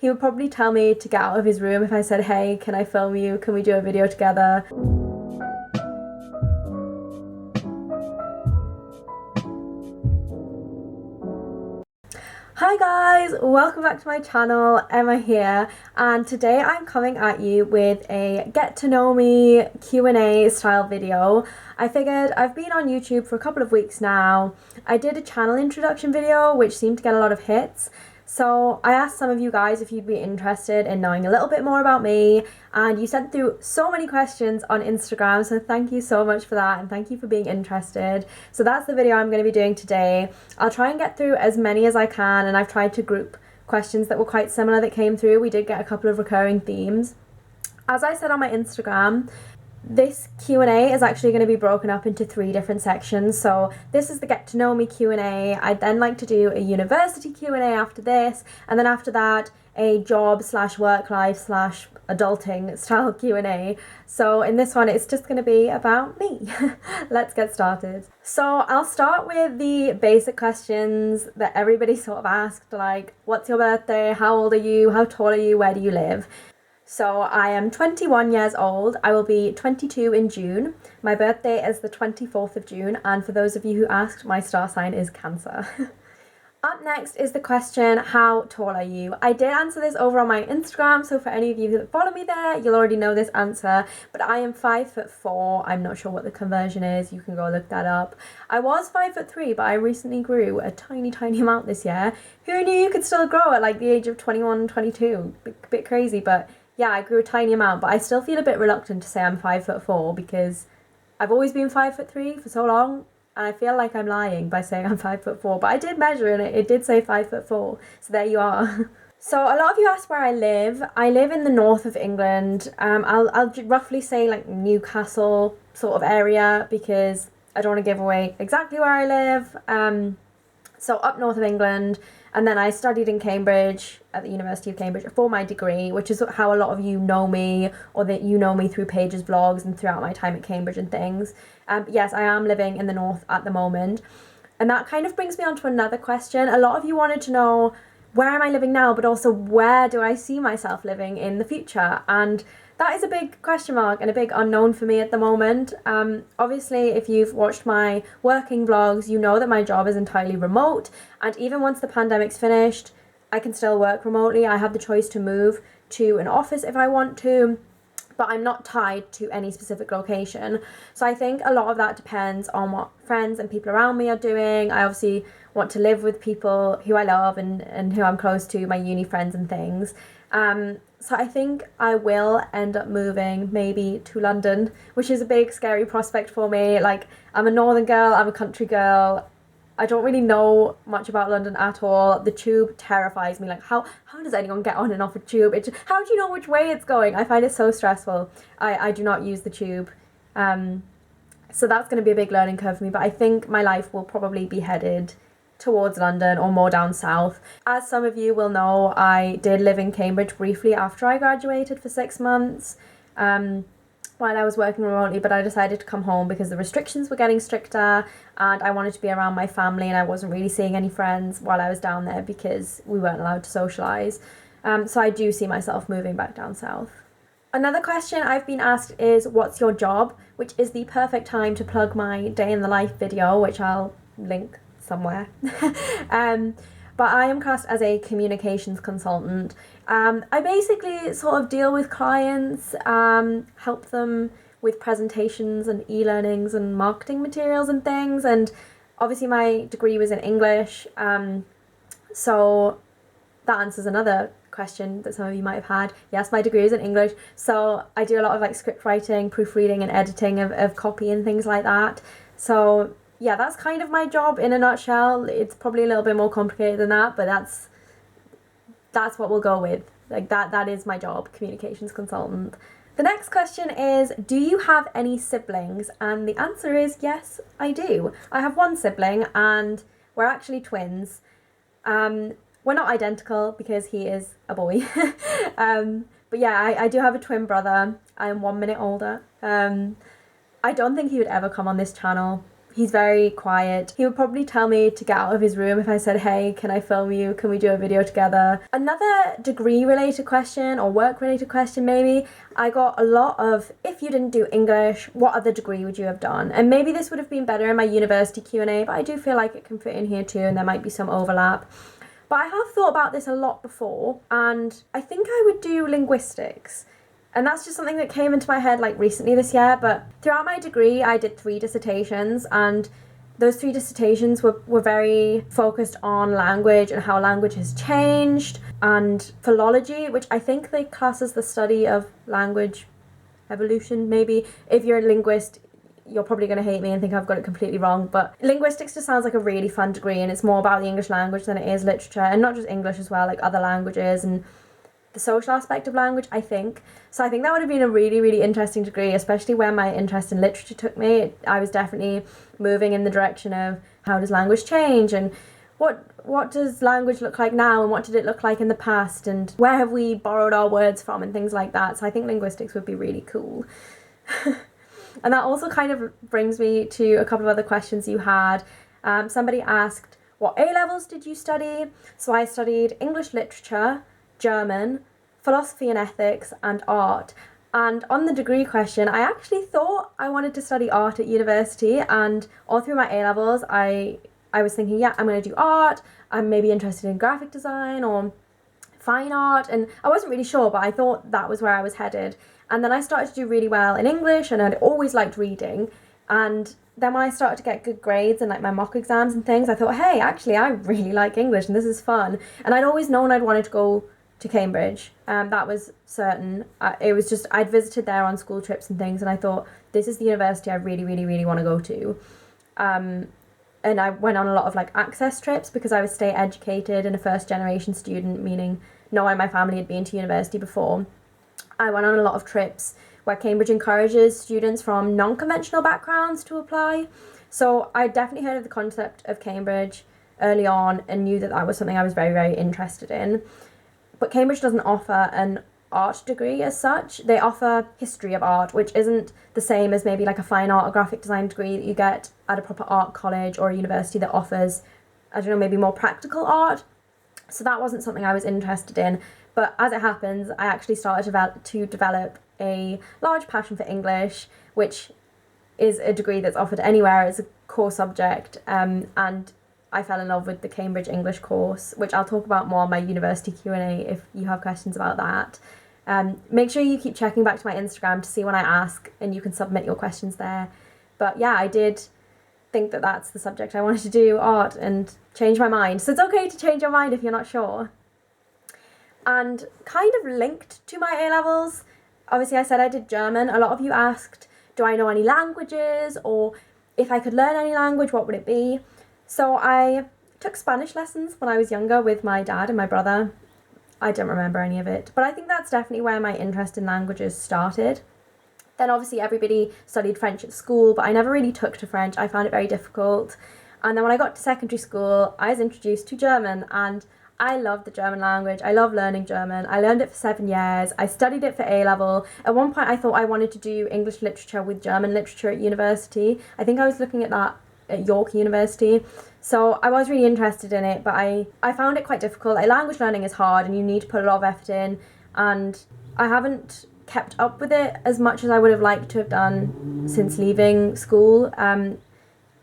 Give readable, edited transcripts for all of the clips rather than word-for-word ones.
He would probably tell me to get out of his room if I said, hey, can I film you? Can we do a video together? Hi guys, welcome back to my channel. Emma here, and today I'm coming at you with a get to know me Q&A style video. I figured I've been on YouTube for a couple of weeks now. I did a channel introduction video which seemed to get a lot of hits. So I asked some of you guys if you'd be interested in knowing a little bit more about me, and you sent through so many questions on Instagram, so thank you so much for that, and thank you for being interested. So that's the video I'm going to be doing today. I'll try and get through as many as I can, and I've tried to group questions that were quite similar that came through. We did get a couple of recurring themes. As I said on my Instagram, this Q&A is actually going to be broken up into 3 different sections. So this is the get to know me Q&A. I'd then like to do a university Q&A after this, and then after that a job / work life / adulting style Q&A. So in this one it's just going to be about me. Let's get started. So I'll start with the basic questions that everybody sort of asked, like what's your birthday, how old are you, how tall are you, where do you live? So I am 21 years old. I will be 22 in June. My birthday is the 24th of June, and for those of you who asked, my star sign is Cancer. Up next is the question, how tall are you? I did answer this over on my Instagram, so for any of you that follow me there, you'll already know this answer, but I am 5'4". I'm not sure what the conversion is. You can go look that up. I was 5'3", but I recently grew a tiny amount this year. Who knew you could still grow at like the age of 21, 22? Bit crazy, but yeah, I grew a tiny amount, but I still feel a bit reluctant to say I'm 5'4" because I've always been 5'3" for so long, and I feel like I'm lying by saying I'm 5'4", but I did measure and it did say 5'4", so there you are. So a lot of you asked where I live. I live in the north of England. I'll roughly say like Newcastle sort of area because I don't want to give away exactly where I live. So up north of England. And then I studied in Cambridge, at the University of Cambridge, for my degree, which is how a lot of you know me, or that you know me through Paige's vlogs and throughout my time at Cambridge and things. Yes, I am living in the north at the moment. And that kind of brings me on to another question. A lot of you wanted to know, where am I living now, but also where do I see myself living in the future? And that is a big question mark and a big unknown for me at the moment. Obviously, if you've watched my working vlogs, you know that my job is entirely remote, and even once the pandemic's finished, I can still work remotely. I have the choice to move to an office if I want to, but I'm not tied to any specific location. So I think a lot of that depends on what friends and people around me are doing. I obviously want to live with people who I love and who I'm close to, my uni friends and things. So I think I will end up moving maybe to London, which is a big scary prospect for me. Like, I'm a northern girl, I'm a country girl. I don't really know much about London at all. The tube terrifies me. Like, how does anyone get on and off a tube? How do you know which way it's going? I find it so stressful. I do not use the tube. So that's going to be a big learning curve for me. But I think my life will probably be headed towards London or more down south. As some of you will know, I did live in Cambridge briefly after I graduated for 6 months while I was working remotely, but I decided to come home because the restrictions were getting stricter and I wanted to be around my family, and I wasn't really seeing any friends while I was down there because we weren't allowed to socialise. So I do see myself moving back down south. Another question I've been asked is, what's your job? Which is the perfect time to plug my day in the life video, which I'll link somewhere. But I am cast as a communications consultant. I basically sort of deal with clients, help them with presentations and e-learnings and marketing materials and things, and obviously my degree was in English, so that answers another question that some of you might have had. Yes, my degree is in English, so I do a lot of like script writing, proofreading and editing of copy and things like that. So yeah, that's kind of my job in a nutshell. It's probably a little bit more complicated than that, but that's what we'll go with. Like that is my job, communications consultant. The next question is, do you have any siblings? And the answer is yes, I do. I have one sibling and we're actually twins. We're not identical because he is a boy. But yeah, I do have a twin brother. I am 1 minute older. I don't think he would ever come on this channel. He's very quiet. He would probably tell me to get out of his room if I said, hey, can I film you? Can we do a video together? Another degree related question, or work related question maybe, I got a lot of, if you didn't do English, what other degree would you have done? And maybe this would have been better in my university Q&A, but I do feel like it can fit in here too, and there might be some overlap. But I have thought about this a lot before, and I think I would do linguistics. And that's just something that came into my head like recently this year. But throughout my degree, I did 3 dissertations, and those 3 dissertations were very focused on language and how language has changed, and philology, which I think they class as the study of language evolution, maybe. If you're a linguist, you're probably going to hate me and think I've got it completely wrong, but linguistics just sounds like a really fun degree, and it's more about the English language than it is literature, and not just English as well, like other languages and the social aspect of language, I think. So I think that would have been a really, really interesting degree, especially where my interest in literature took me. I was definitely moving in the direction of how does language change, and what does language look like now, and what did it look like in the past, and where have we borrowed our words from, and things like that. So I think linguistics would be really cool. And that also kind of brings me to a couple of other questions you had. Somebody asked, what A-levels did you study? So I studied English literature, German, philosophy and ethics, and art. And on the degree question, I actually thought I wanted to study art at university, and all through my A-levels I was thinking, yeah, I'm going to do art, I'm maybe interested in graphic design or fine art, and I wasn't really sure, but I thought that was where I was headed. And then I started to do really well in English, and I'd always liked reading, and then when I started to get good grades in like my mock exams and things, I thought, hey, actually I really like English and this is fun. And I'd always known I'd wanted to go to Cambridge. That was certain. It was just, I'd visited there on school trips and things, and I thought, this is the university I really, really, really want to go to. And I went on a lot of like access trips because I was state educated and a first generation student, meaning no one in my family had been to university before. I went on a lot of trips where Cambridge encourages students from non-conventional backgrounds to apply. So I definitely heard of the concept of Cambridge early on and knew that that was something I was very, very interested in. But Cambridge doesn't offer an art degree as such. They offer history of art, which isn't the same as maybe like a fine art or graphic design degree that you get at a proper art college or a university that offers, I don't know, maybe more practical art. So that wasn't something I was interested in. But as it happens, I actually started to develop a large passion for English, which is a degree that's offered anywhere as a core subject, and I fell in love with the Cambridge English course, which I'll talk about more on my university Q&A if you have questions about that. Make sure you keep checking back to my Instagram to see when I ask, and you can submit your questions there. But yeah, I did think that that's the subject I wanted to do, art, and change my mind. So it's okay to change your mind if you're not sure. And kind of linked to my A-levels, obviously I said I did German. A lot of you asked, do I know any languages, or if I could learn any language, what would it be? So I took Spanish lessons when I was younger with my dad and my brother. I don't remember any of it, but I think that's definitely where my interest in languages started. Then obviously everybody studied French at school, but I never really took to French. I found it very difficult. And then when I got to secondary school, I was introduced to German, and I love the German language. I love learning German. I learned it for 7 years. I studied it for A-level. At one point I thought I wanted to do English literature with German literature at university. I think I was looking at that at York University. So I was really interested in it, but I found it quite difficult. Like, language learning is hard and you need to put a lot of effort in, and I haven't kept up with it as much as I would have liked to have done since leaving school.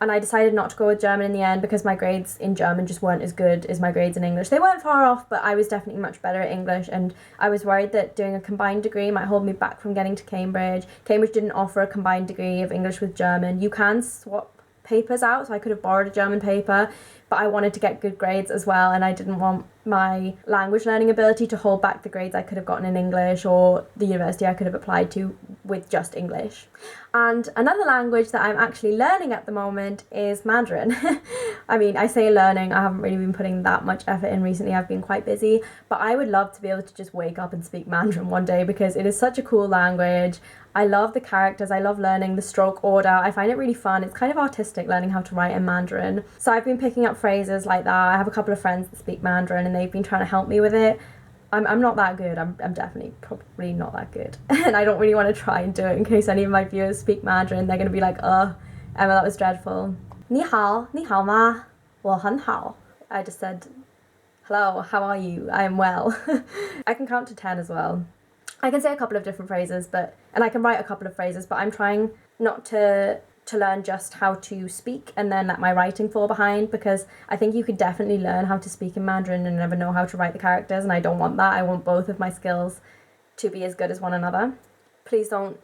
And I decided not to go with German in the end because my grades in German just weren't as good as my grades in English. They weren't far off, but I was definitely much better at English, and I was worried that doing a combined degree might hold me back from getting to Cambridge. Cambridge didn't offer a combined degree of English with German. You can swap papers out, so I could have borrowed a German paper, but I wanted to get good grades as well, and I didn't want my language learning ability to hold back the grades I could have gotten in English or the university I could have applied to with just English. And another language that I'm actually learning at the moment is Mandarin. I mean, I say learning, I haven't really been putting that much effort in recently, I've been quite busy, but I would love to be able to just wake up and speak Mandarin one day because it is such a cool language. I love the characters, I love learning the stroke order, I find it really fun. It's kind of artistic learning how to write in Mandarin. So I've been picking up phrases like that. I have a couple of friends that speak Mandarin and they've been trying to help me with it. I'm not that good, I'm definitely probably not that good. And I don't really want to try and do it in case any of my viewers speak Mandarin. They're going to be like, Emma, that was dreadful. 你好,你好吗?我很好. I just said, hello, how are you? I am well. I can count to 10 as well. I can say a couple of different phrases, and I can write a couple of phrases, but I'm trying not to learn just how to speak and then let my writing fall behind, because I think you could definitely learn how to speak in Mandarin and never know how to write the characters, and I don't want that. I want both of my skills to be as good as one another. Please don't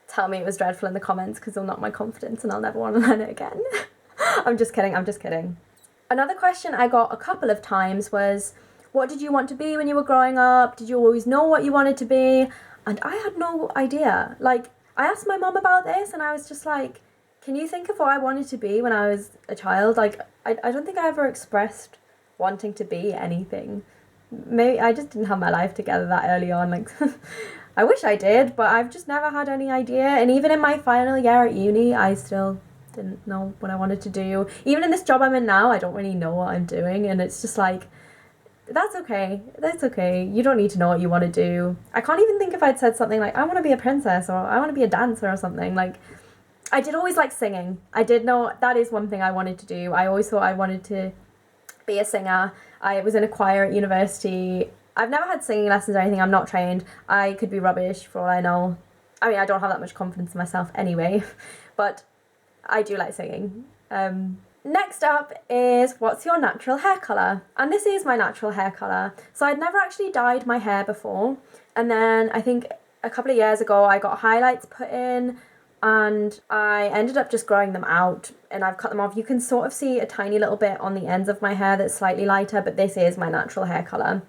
tell me it was dreadful in the comments, because it'll knock my confidence and I'll never want to learn it again. I'm just kidding. Another question I got a couple of times was, what did you want to be when you were growing up? Did you always know what you wanted to be? And I had no idea. Like, I asked my mum about this and I was just like, can you think of what I wanted to be when I was a child? Like, I don't think I ever expressed wanting to be anything. Maybe I just didn't have my life together that early on. Like, I wish I did, but I've just never had any idea. And even in my final year at uni, I still didn't know what I wanted to do. Even in this job I'm in now, I don't really know what I'm doing. And it's just like, that's okay. You don't need to know what you want to do. I can't even think if I'd said something like, I want to be a princess, or I want to be a dancer or something. Like, I did always like singing. I did know that is one thing I wanted to do. I always thought I wanted to be a singer. I was in a choir at university. I've never had singing lessons or anything. I'm not trained. I could be rubbish for all I know. I mean, I don't have that much confidence in myself anyway, but I do like singing. Next up is, what's your natural hair colour? And this is my natural hair colour. So I'd never actually dyed my hair before. And then I think a couple of years ago I got highlights put in and I ended up just growing them out and I've cut them off. You can sort of see a tiny little bit on the ends of my hair that's slightly lighter, but this is my natural hair colour.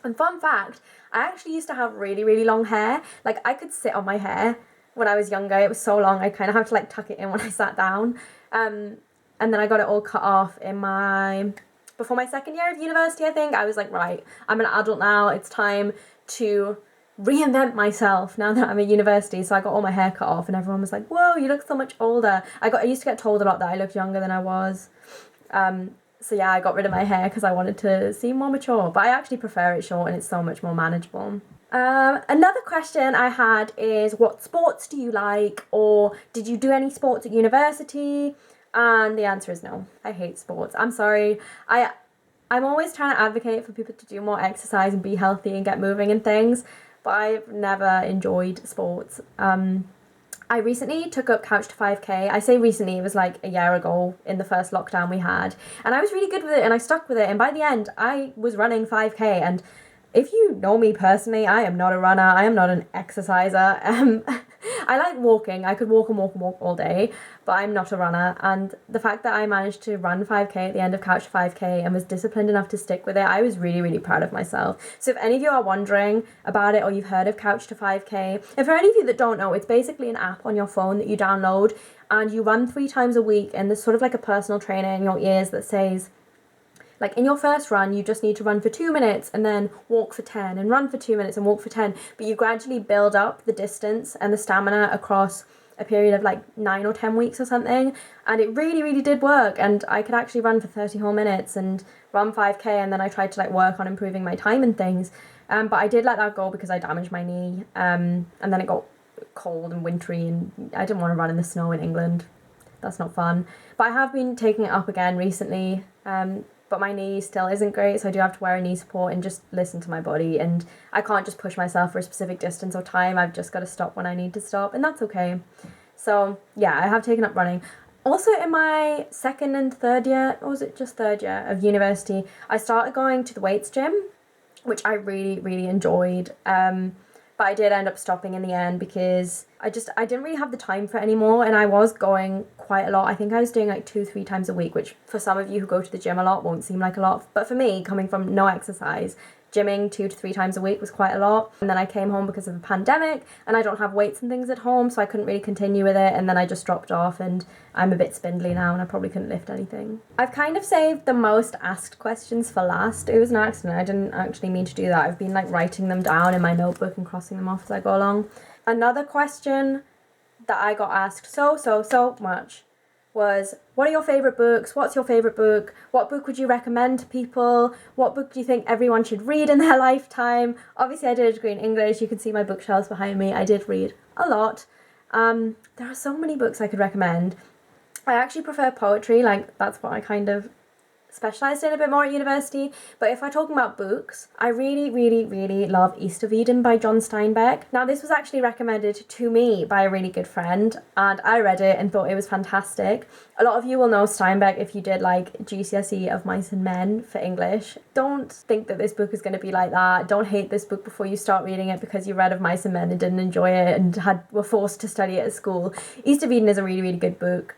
And fun fact, I actually used to have really, really long hair. Like, I could sit on my hair when I was younger. It was so long, I kind of had to like tuck it in when I sat down. And then I got it all cut off before my second year of university, I think. I was like, right, I'm an adult now. It's time to reinvent myself now that I'm at university. So I got all my hair cut off and everyone was like, whoa, you look so much older. I used to get told a lot that I looked younger than I was. So yeah, I got rid of my hair because I wanted to seem more mature, but I actually prefer it short and it's so much more manageable. Another question I had is, what sports do you like, or did you do any sports at university? And the answer is no. I hate sports. I'm sorry. I'm always trying to advocate for people to do more exercise and be healthy and get moving and things, but I've never enjoyed sports. I recently took up Couch to 5K. I say recently, it was like a year ago in the first lockdown we had. And I was really good with it and I stuck with it. And by the end, I was running 5K. And if you know me personally, I am not a runner. I am not an exerciser. I like walking. I could walk and walk and walk all day, but I'm not a runner. And the fact that I managed to run 5K at the end of Couch to 5K and was disciplined enough to stick with it, I was really, really proud of myself. So if any of you are wondering about it or you've heard of Couch to 5K, and for any of you that don't know, it's basically an app on your phone that you download and you run 3 times a week, and there's sort of like a personal trainer in your ears that says, like, in your first run, you just need to run for 2 minutes and then walk for 10 and run for 2 minutes and walk for 10. But you gradually build up the distance and the stamina across a period of like 9 or 10 weeks or something. And it really, really did work. And I could actually run for 30 whole minutes and run 5K. And then I tried to like work on improving my time and things. But I did let that go because I damaged my knee. And then it got cold and wintry and I didn't want to run in the snow in England. That's not fun. But I have been taking it up again recently. But my knee still isn't great, so I do have to wear a knee support and just listen to my body, and I can't just push myself for a specific distance or time. I've just got to stop when I need to stop, and that's okay. So yeah, I have taken up running. Also in my second and third year, or was it just third year of university, I started going to the weights gym, which I really, really enjoyed. But I did end up stopping in the end because I didn't really have the time for it anymore, and I was going quite a lot. I think I was doing like 2-3 times a week, which for some of you who go to the gym a lot won't seem like a lot. But for me, coming from no exercise, gymming 2 to 3 times a week was quite a lot. And then I came home because of the pandemic and I don't have weights and things at home, so I couldn't really continue with it, and then I just dropped off and I'm a bit spindly now and I probably couldn't lift anything. I've kind of saved the most asked questions for last. It was an accident. I didn't actually mean to do that. I've been like writing them down in my notebook and crossing them off as I go along. Another question that I got asked so much was, what are your favourite books? What's your favourite book? What book would you recommend to people? What book do you think everyone should read in their lifetime? Obviously I did a degree in English. You can see my bookshelves behind me. I did read a lot. There are so many books I could recommend. I actually prefer poetry, like that's what I kind of specialised in a bit more at university. But if we're talking about books, I really, really, really love East of Eden by John Steinbeck. Now, this was actually recommended to me by a really good friend, and I read it and thought it was fantastic. A lot of you will know Steinbeck if you did like GCSE of Mice and Men for English. Don't think that this book is going to be like that. Don't hate this book before you start reading it because you read of Mice and Men and didn't enjoy it and were forced to study it at school. East of Eden is a really, really good book.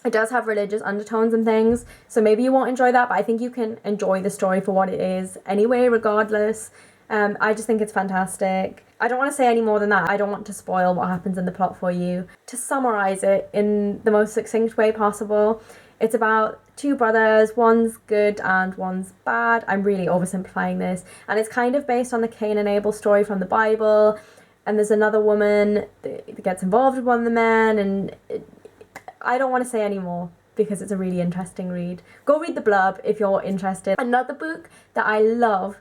It does have religious undertones and things, so maybe you won't enjoy that, but I think you can enjoy the story for what it is anyway, regardless. I just think it's fantastic. I don't want to say any more than that. I don't want to spoil what happens in the plot for you. To summarise it in the most succinct way possible, it's about two brothers, one's good and one's bad. I'm really oversimplifying this. And it's kind of based on the Cain and Abel story from the Bible. And there's another woman that gets involved with one of the men, and I don't want to say any more because it's a really interesting read. Go read the blurb if you're interested. Another book that I love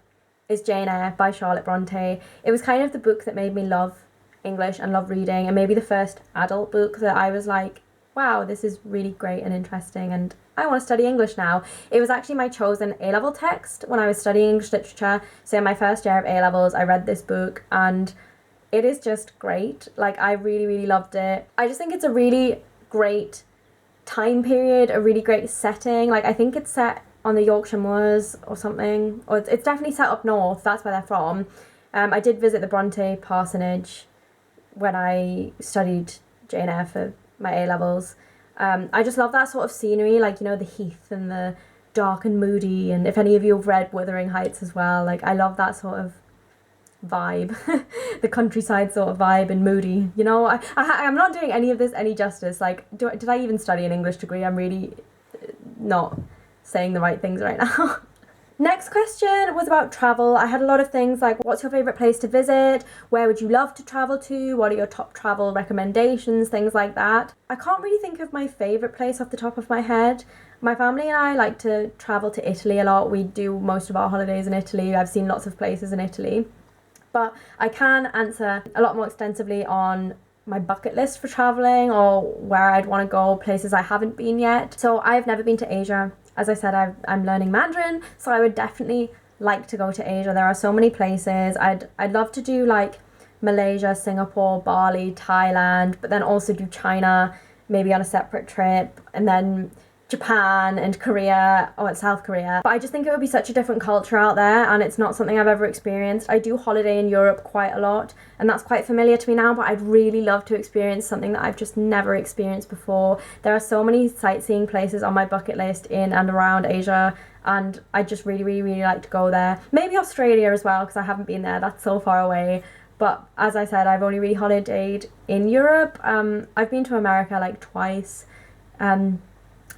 is Jane Eyre by Charlotte Bronte. It was kind of the book that made me love English and love reading, and maybe the first adult book that I was like, wow, this is really great and interesting and I want to study English now. It was actually my chosen A-level text when I was studying English literature. So in my first year of A-levels, I read this book and it is just great. Like, I really, really loved it. I just think it's a really great time period, a really great setting. Like, I think it's set on the Yorkshire Moors or something, or it's definitely set up north. That's where they're from. I did visit the Bronte parsonage when I studied Jane Eyre for my A-levels. I just love that sort of scenery, like, you know, the heath and the dark and moody, and if any of you have read Wuthering Heights as well, like, I love that sort of vibe. The countryside sort of vibe and moody, you know. I'm not doing any of this any justice. Like, did I even study an English degree? I'm really not saying the right things right now. Next question was about travel. I had a lot of things like, what's your favourite place to visit? Where would you love to travel to? What are your top travel recommendations? Things like that. I can't really think of my favourite place off the top of my head. My family and I like to travel to Italy a lot. We do most of our holidays in Italy. I've seen lots of places in Italy. But I can answer a lot more extensively on my bucket list for travelling or where I'd want to go, places I haven't been yet. So I've never been to Asia. As I said, I'm learning Mandarin, so I would definitely like to go to Asia. There are so many places. I'd love to do like Malaysia, Singapore, Bali, Thailand, but then also do China, maybe on a separate trip, and then Japan and Korea, or South Korea. But I just think it would be such a different culture out there, and it's not something I've ever experienced. I do holiday in Europe quite a lot, and that's quite familiar to me now, but I'd really love to experience something that I've just never experienced before. There are so many sightseeing places on my bucket list in and around Asia, and I just really, really, really like to go there. Maybe Australia as well, because I haven't been there. That's so far away. But as I said, I've only really holidayed in Europe. I've been to America like twice.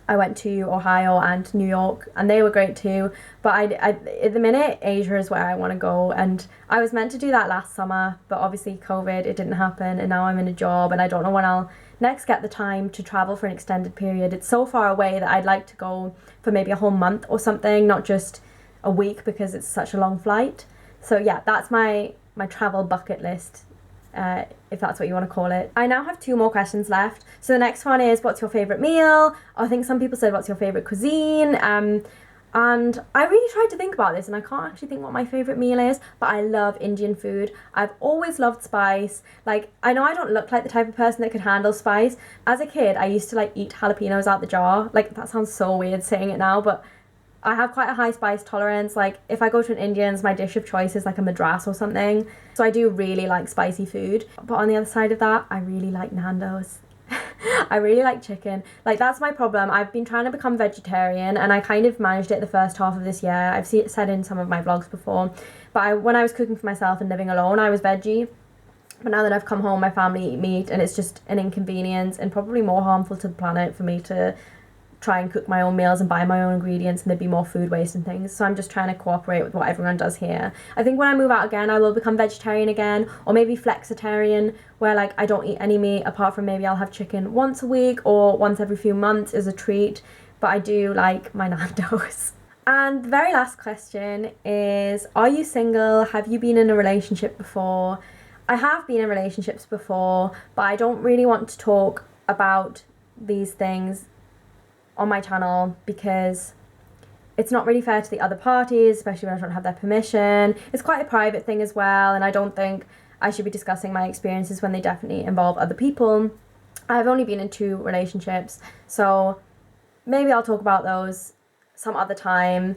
I went to Ohio and New York, and they were great too. But I at the minute, Asia is where I want to go, and I was meant to do that last summer, but obviously COVID, it didn't happen, and now I'm in a job, and I don't know when I'll next get the time to travel for an extended period. It's so far away that I'd like to go for maybe a whole month or something, not just a week, because it's such a long flight. So yeah, that's my travel bucket list, if that's what you want to call it. I now have 2 more questions left. So the next one is, what's your favourite meal? I think some people said, what's your favourite cuisine? And I really tried to think about this, and I can't actually think what my favourite meal is, but I love Indian food. I've always loved spice. Like, I know I don't look like the type of person that could handle spice. As a kid, I used to like eat jalapenos out the jar. Like, that sounds so weird saying it now, but I have quite a high spice tolerance. Like, if I go to an Indian's, my dish of choice is like a madras or something. So I do really like spicy food. But on the other side of that, I really like Nando's. I really like chicken. Like, that's my problem. I've been trying to become vegetarian, and I kind of managed it the first half of this year. I've said in some of my vlogs before. But when I was cooking for myself and living alone, I was veggie. But now that I've come home, my family eat meat, and it's just an inconvenience and probably more harmful to the planet for me to try and cook my own meals and buy my own ingredients, and there'd be more food waste and things. So I'm just trying to cooperate with what everyone does here. I think when I move out again, I will become vegetarian again, or maybe flexitarian, where like I don't eat any meat apart from maybe I'll have chicken once a week or once every few months as a treat. But I do like my Nando's. And the very last question is, are you single? Have you been in a relationship before? I have been in relationships before, but I don't really want to talk about these things on my channel because it's not really fair to the other parties, especially when I don't have their permission. It's quite a private thing as well, and I don't think I should be discussing my experiences when they definitely involve other people. I've only been in 2 relationships, so maybe I'll talk about those some other time.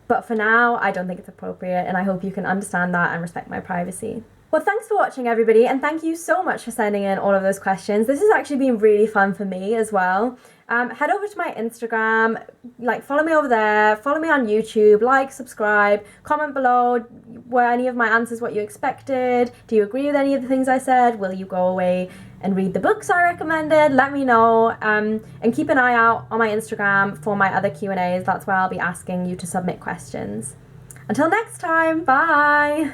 But for now, I don't think it's appropriate, and I hope you can understand that and respect my privacy. Well, thanks for watching, everybody, and thank you so much for sending in all of those questions. This has actually been really fun for me as well. Head over to my Instagram, follow me over there, follow me on YouTube, subscribe, comment below, were any of my answers what you expected? Do you agree with any of the things I said? Will you go away and read the books I recommended? Let me know, and keep an eye out on my Instagram for my other Q&As. That's where I'll be asking you to submit questions. Until next time, bye!